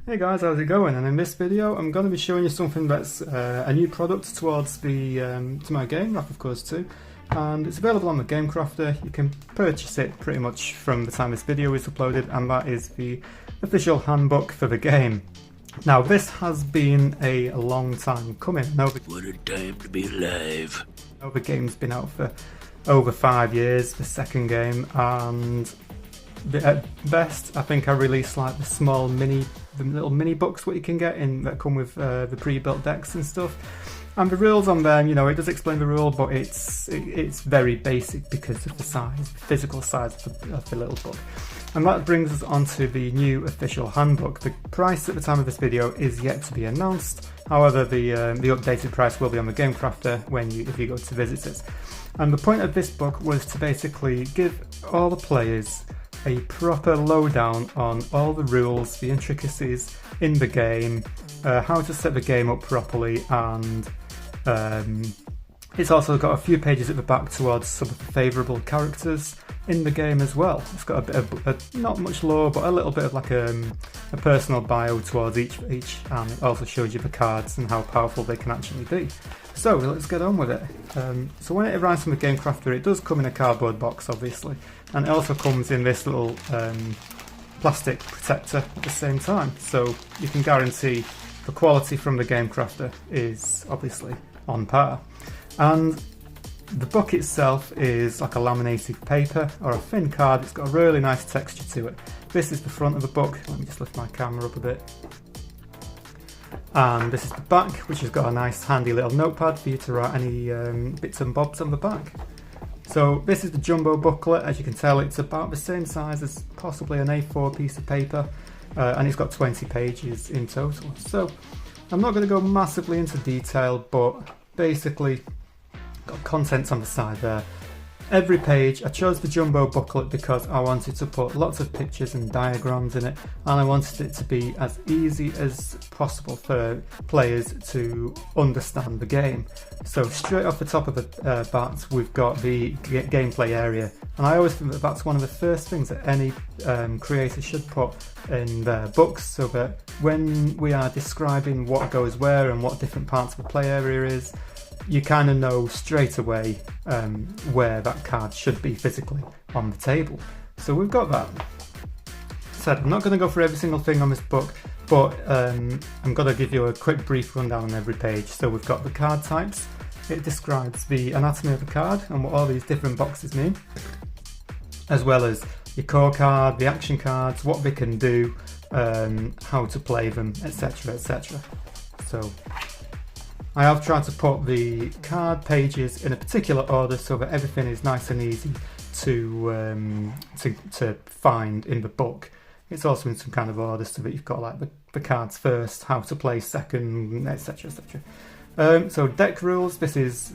Hey guys, how's it going? And in this video I'm going to be showing you something that's a new product towards the to my game, Wrath of Course 2, and it's available on the Game Crafter. You can purchase it pretty much from the time this video is uploaded, and that is the official handbook for the game. Now this has been a long time coming. What a time to be alive. The game's been out for over 5 years, the second game, and at best I think I released like the little mini books what you can get in that come with the pre-built decks and stuff, and the rules on them, you know, it does explain the rule, but it's very basic because of the physical size of the little book. And that brings us on to the new official handbook. The price at the time of this video is yet to be announced. However, the updated price will be on the Game Crafter if you go to visit it. And the point of this book was to basically give all the players a proper lowdown on all the rules, the intricacies in the game, how to set the game up properly, and it's also got a few pages at the back towards some of the favourable characters in the game as well. It's got a bit of not much lore, but a little bit of like a personal bio towards each, and it also shows you the cards and how powerful they can actually be. So let's get on with it. So when it arrives from the Game Crafter, it does come in a cardboard box, obviously, and it also comes in this little plastic protector at the same time. So you can guarantee the quality from the Game Crafter is obviously on par. And the book itself is like a laminated paper or a thin card. It's got a really nice texture to it. This is the front of the book. Let me just lift my camera up a bit. And this is the back, which has got a nice handy little notepad for you to write any bits and bobs on the back. So this is the jumbo booklet. As you can tell, it's about the same size as possibly an A4 piece of paper, and it's got 20 pages in total. So I'm not going to go massively into detail, but basically got contents on the side there. Every page, I chose the jumbo booklet because I wanted to put lots of pictures and diagrams in it, and I wanted it to be as easy as possible for players to understand the game. So straight off the top of the bat, we've got the gameplay area, and I always think that that's one of the first things that any creator should put in their books, so that when we are describing what goes where and what different parts of the play area is, you kind of know straight away where that card should be physically on the table. So we've got that. Said I'm not going to go through every single thing on this book, but I'm going to give you a quick brief rundown on every page. So we've got the card types. It describes the anatomy of the card and what all these different boxes mean, as well as your core card, the action cards, what they can do, how to play them, etc, etc. So I have tried to put the card pages in a particular order so that everything is nice and easy to find in the book. It's also in some kind of order so that you've got like the cards first, how to play second, etc, etc. So deck rules, this is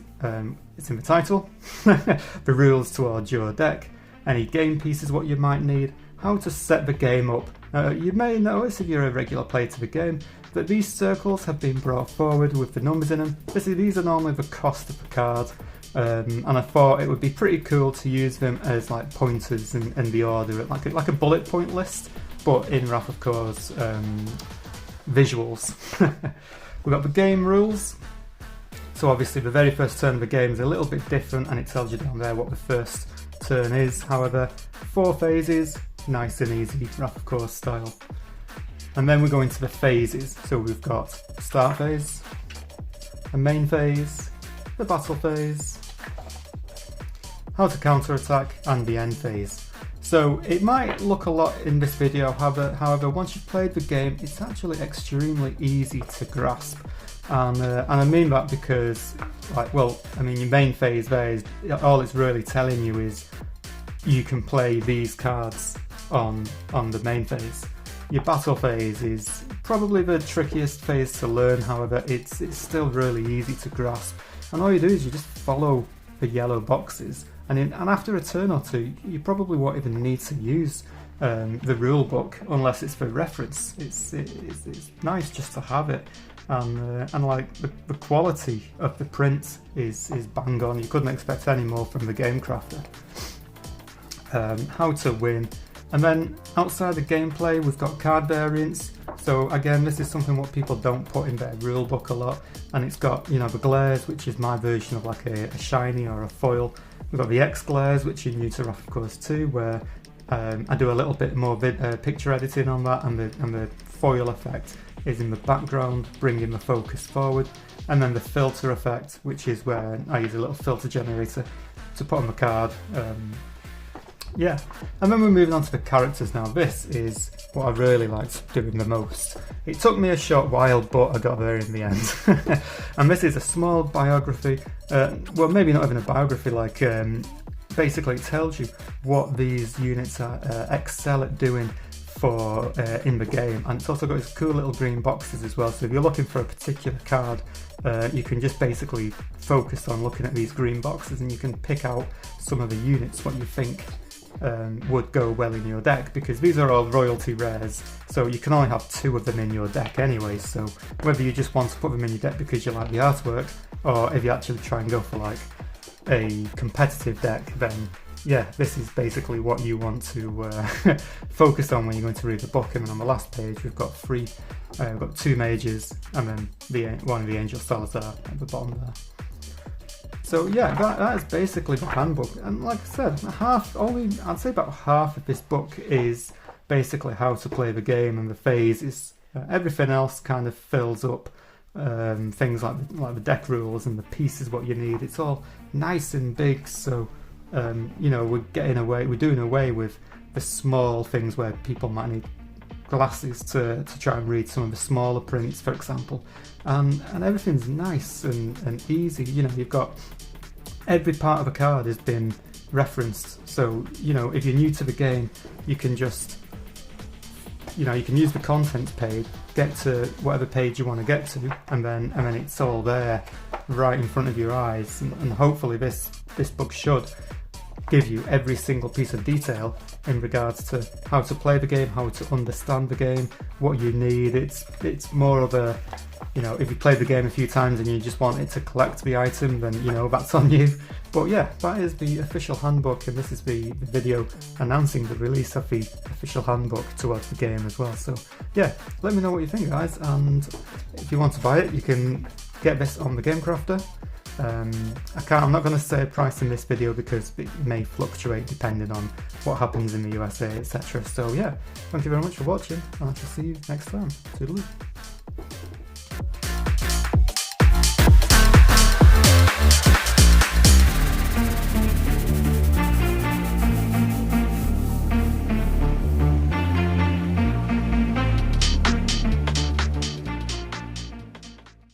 it's in the title. The rules towards your deck, any game pieces what you might need, how to set the game up. You may notice if you're a regular player to the game that these circles have been brought forward with the numbers in them. These are normally the cost of the card, and I thought it would be pretty cool to use them as like pointers in the order, like a bullet point list, but in Wrath of Course visuals. We've got the game rules. So obviously the very first turn of the game is a little bit different, and it tells you down there what the first turn is. However, 4 phases, nice and easy, Wrath of Course style. And then we go into the phases. So we've got start phase, a main phase, the battle phase, how to counter attack, and the end phase. So it might look a lot in this video, however once you've played the game, it's actually extremely easy to grasp. And I mean that because, your main phase there is, all it's really telling you is you can play these cards on the main phase. Your battle phase is probably the trickiest phase to learn, however it's still really easy to grasp, and all you do is you just follow the yellow boxes, and after a turn or two you probably won't even need to use the rule book unless it's for reference. It's nice just to have it, and like the quality of the print is bang on. You couldn't expect any more from the Game Crafter. How to win. And then outside the gameplay, we've got card variants, So again, this is something what people don't put in their rule book a lot, and it's got, you know, the glares, which is my version of like a shiny or a foil. We've got the X glares, which are new to Wrath of Course 2, where I do a little bit more picture editing on that, and the foil effect is in the background, bringing the focus forward. And then the filter effect, which is where I use a little filter generator to put on the card. Yeah, and then we're moving on to the characters now. This is what I really liked doing the most. It took me a short while, but I got there in the end. And this is a small biography, well, maybe not even a biography, like basically it tells you what these units excel at doing for in the game, and it's also got these cool little green boxes as well. So if you're looking for a particular card, you can just basically focus on looking at these green boxes, and you can pick out some of the units what you think would go well in your deck, because these are all royalty rares, so you can only have 2 of them in your deck anyway. So whether you just want to put them in your deck because you like the artwork, or if you actually try and go for like a competitive deck, then yeah, this is basically what you want to focus on when you're going to read the book. And then on the last page we've got 2 mages, and then one of the Angel Salazar at the bottom there. So yeah, that is basically the handbook. And like I said, I'd say about half of this book is basically how to play the game and the phases. Everything else kind of fills up things like the deck rules and the pieces what you need. It's all nice and big, so you know, we're doing away with the small things where people might need glasses to try and read some of the smaller prints, for example, and everything's nice and easy. You know, you've got every part of a card has been referenced, so you know, if you're new to the game, you can just, you know, you can use the contents page, get to whatever page you want to get to, and then it's all there right in front of your eyes. And hopefully this book should give you every single piece of detail in regards to how to play the game, how to understand the game, what you need. It's more of a, you know, if you played the game a few times and you just want it to collect the item, then you know, that's on you. But yeah, that is the official handbook, and this is the video announcing the release of the official handbook towards the game as well. So yeah, let me know what you think, guys, and if you want to buy it, you can get this on the Game Crafter. I'm not going to say a price in this video because it may fluctuate depending on what happens in the USA, etc. So yeah, thank you very much for watching, and I shall see you next time. Toodaloo.